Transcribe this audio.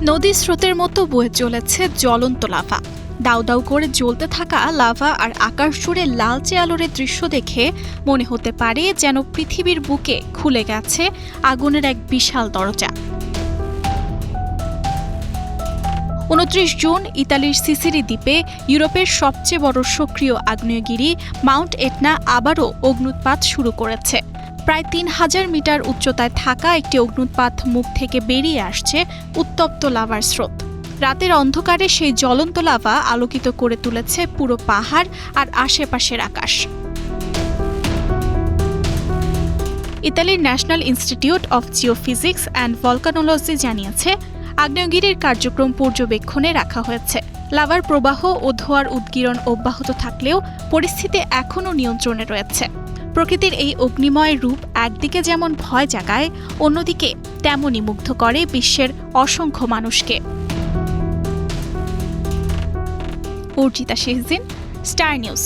নদী স্রোতের মতো বয়ে চলেছে জ্বলন্ত লাভা। দাউ দাউ করে জ্বলতে থাকা লাভা আর আকাশ জুড়ে লালচে আলোর দৃশ্য দেখে মনে হতে পারে যেন পৃথিবীর বুকে খুলে গেছে আগুনের এক বিশাল দরজা। ২৯ জুন ইতালির সিসিলি দ্বীপে ইউরোপের সবচেয়ে বড় সক্রিয় আগ্নেয়গিরি মাউন্ট এটনা আবারও অগ্ন্যুৎপাত শুরু করেছে। প্রায় ৩,০০০ মিটার উচ্চতায় থাকা একটি অগ্ন্যুৎপাত মুখ থেকে বেরিয়ে আসছে উত্তপ্ত লাভার স্রোত। রাতের অন্ধকারে সেই জ্বলন্ত লাভা আলোকিত করে তুলেছে পুরো পাহাড় আর আশেপাশের আকাশ। ইতালির national institute of geophysics and volcanology জানিয়েছে, আগ্নেয়গিরির কার্যক্রম পর্যবেক্ষণে রাখা হয়েছে। লাভার প্রবাহ ও ধোঁয়ার উদগীরণ অব্যাহত থাকলেও পরিস্থিতি এখনও নিয়ন্ত্রণে রয়েছে। প্রকৃতির এই অগ্নিময় রূপ একদিকে যেমন ভয় জাগায়, অন্যদিকে তেমনই মুগ্ধ করে বিশ্বের অসংখ্য মানুষকে। Arjita Shehzin, Star news.